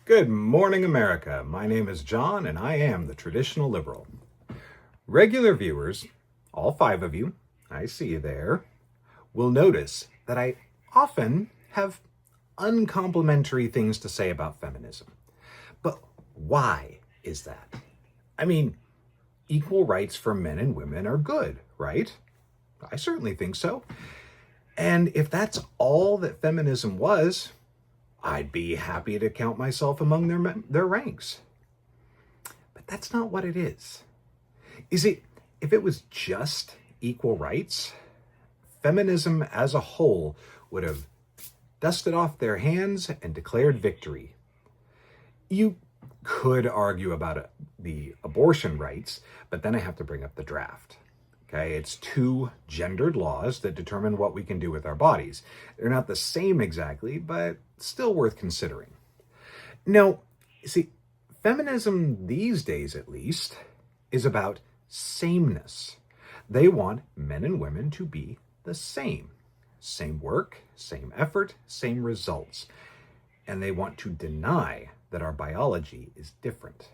Good morning, America. My name is John, and I am the traditional liberal. Regular viewers, all 5 of you, I see you there, will notice that I often have uncomplimentary things to say about feminism. But why is that? I mean, equal rights for men and women are good, right? I certainly think so. And if that's all that feminism was, I'd be happy to count myself among their ranks. But that's not what it is. You see, if it was just equal rights, feminism as a whole would have dusted off their hands and declared victory. You could argue about the abortion rights, but then I have to bring up the draft. Okay, it's 2 gendered laws that determine what we can do with our bodies. They're not the same exactly, but still worth considering. Now, you see, feminism these days, at least, is about sameness. They want men and women to be the same. Same work, same effort, same results. And they want to deny that our biology is different.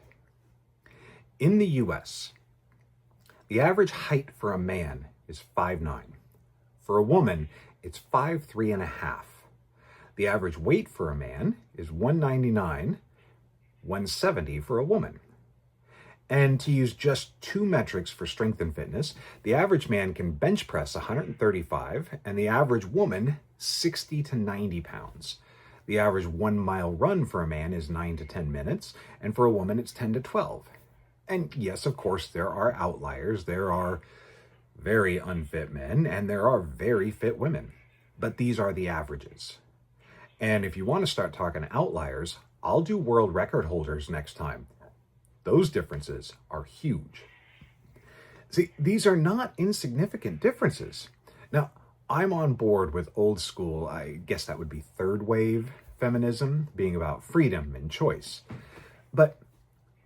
In the US, the average height for a man is 5'9". For a woman, it's 5'3.5". The average weight for a man is 199, 170 for a woman. And to use just 2 metrics for strength and fitness, the average man can bench press 135 and the average woman 60 to 90 pounds. The average 1 mile run for a man is 9 to 10 minutes, and for a woman it's 10 to 12. And yes, of course, there are outliers. There are very unfit men and there are very fit women, but these are the averages. And if you want to start talking outliers, I'll do world record holders next time. Those differences are huge. See, these are not insignificant differences. Now, I'm on board with old school, I guess that would be third wave feminism, being about freedom and choice. But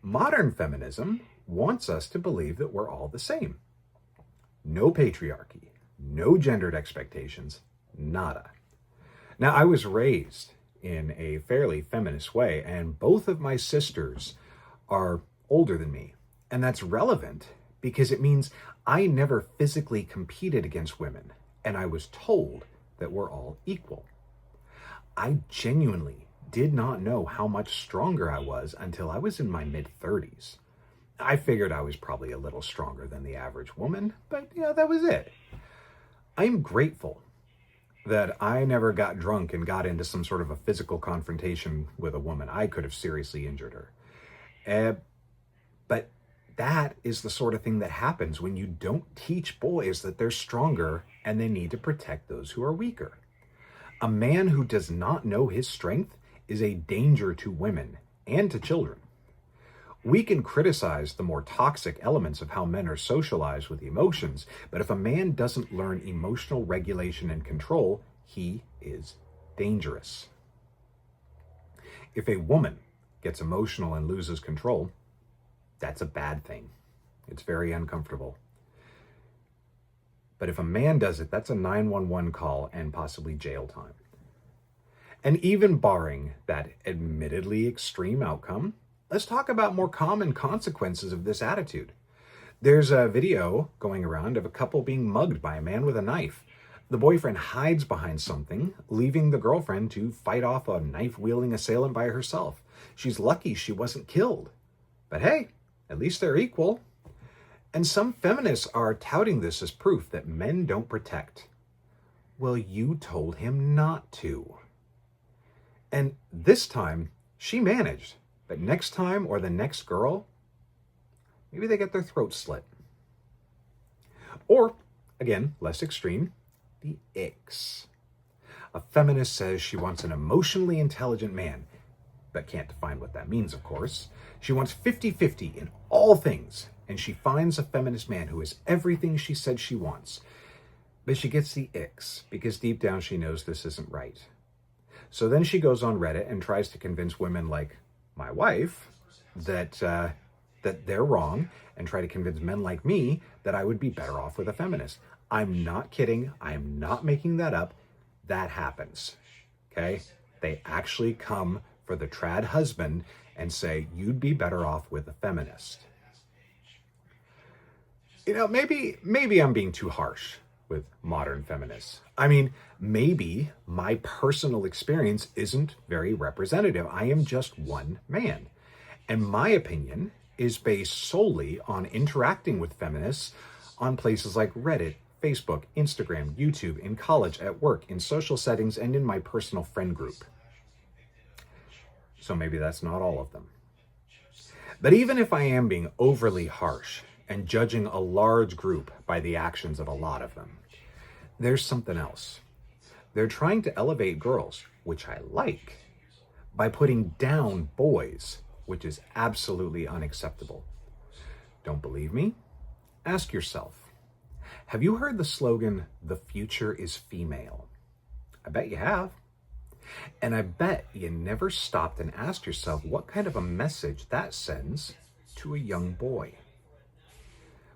modern feminism wants us to believe that we're all the same. No patriarchy, no gendered expectations, nada. Now, I was raised in a fairly feminist way, and both of my sisters are older than me. And that's relevant because it means I never physically competed against women, and I was told that we're all equal. I genuinely did not know how much stronger I was until I was in my mid-30s. I figured I was probably a little stronger than the average woman, but that was it. I'm grateful that I never got drunk and got into some sort of a physical confrontation with a woman. I could have seriously injured her. But that is the sort of thing that happens when you don't teach boys that they're stronger and they need to protect those who are weaker. A man who does not know his strength is a danger to women and to children. We can criticize the more toxic elements of how men are socialized with emotions, but if a man doesn't learn emotional regulation and control, he is dangerous. If a woman gets emotional and loses control, that's a bad thing. It's very uncomfortable. But if a man does it, that's a 911 call and possibly jail time. And even barring that admittedly extreme outcome, let's talk about more common consequences of this attitude. There's a video going around of a couple being mugged by a man with a knife. The boyfriend hides behind something, leaving the girlfriend to fight off a knife-wielding assailant by herself. She's lucky she wasn't killed. But hey, at least they're equal. And some feminists are touting this as proof that men don't protect. Well, you told him not to. And this time, she managed. But next time, or the next girl, maybe they get their throat slit. Or, again, less extreme, the icks. A feminist says she wants an emotionally intelligent man, but can't define what that means, of course. She wants 50-50 in all things, and she finds a feminist man who is everything she said she wants. But she gets the icks, because deep down she knows this isn't right. So then she goes on Reddit and tries to convince women like my wife that they're wrong, and try to convince men like me that I would be better off with a feminist. I'm not kidding. I am not making that up. That happens. Okay? They actually come for the trad husband and say, you'd be better off with a feminist. Maybe I'm being too harsh with modern feminists. I mean, maybe my personal experience isn't very representative. I am just one man. And my opinion is based solely on interacting with feminists on places like Reddit, Facebook, Instagram, YouTube, in college, at work, in social settings, and in my personal friend group. So maybe that's not all of them. But even if I am being overly harsh and judging a large group by the actions of a lot of them, there's something else. They're trying to elevate girls, which I like, by putting down boys, which is absolutely unacceptable. Don't believe me? Ask yourself. Have you heard the slogan, "The future is female"? I bet you have. And I bet you never stopped and asked yourself what kind of a message that sends to a young boy.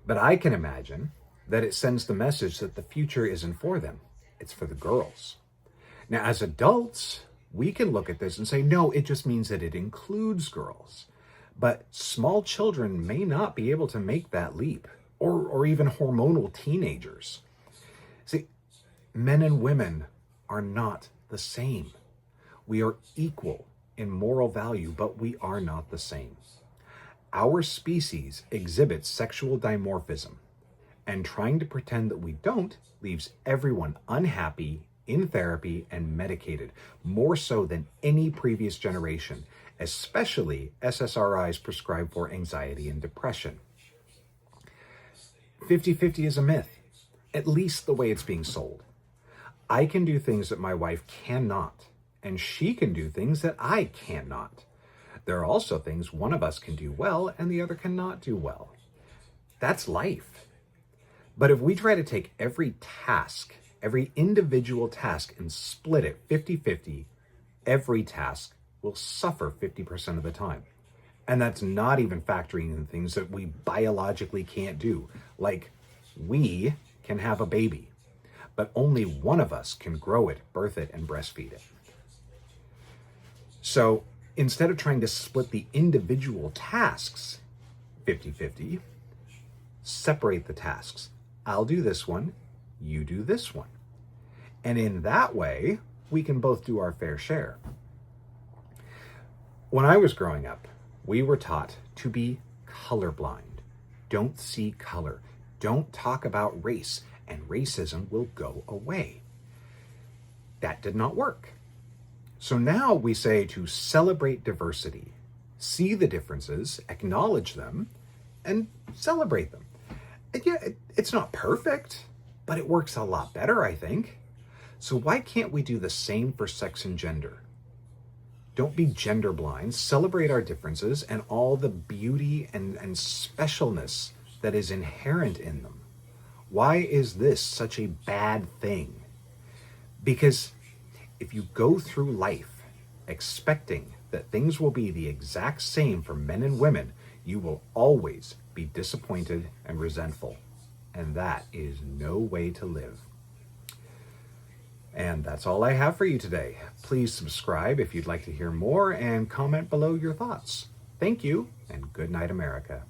But I can imagine that it sends the message that the future isn't for them. It's for the girls. Now, as adults, we can look at this and say, no, it just means that it includes girls. But small children may not be able to make that leap, or even hormonal teenagers. See, men and women are not the same. We are equal in moral value, but we are not the same. Our species exhibits sexual dimorphism, and trying to pretend that we don't leaves everyone unhappy, in therapy, and medicated, more so than any previous generation, especially SSRIs prescribed for anxiety and depression. 50-50 is a myth, at least the way it's being sold. I can do things that my wife cannot, and she can do things that I cannot. There are also things one of us can do well and the other cannot do well. That's life. But if we try to take every task, every individual task, and split it 50-50, every task will suffer 50% of the time. And that's not even factoring in things that we biologically can't do. Like, we can have a baby, but only one of us can grow it, birth it, and breastfeed it. So instead of trying to split the individual tasks 50-50, separate the tasks. I'll do this one, you do this one. And in that way, we can both do our fair share. When I was growing up, we were taught to be colorblind. Don't see color. Don't talk about race, and racism will go away. That did not work. So now we say to celebrate diversity, see the differences, acknowledge them, and celebrate them. And yeah, it's not perfect, but it works a lot better, I think. So why can't we do the same for sex and gender? Don't be gender blind. Celebrate our differences and all the beauty and specialness that is inherent in them. Why is this such a bad thing? Because if you go through life expecting that things will be the exact same for men and women, you will always be disappointed and resentful. And that is no way to live. And that's all I have for you today. Please subscribe if you'd like to hear more and comment below your thoughts. Thank you, and good night, America.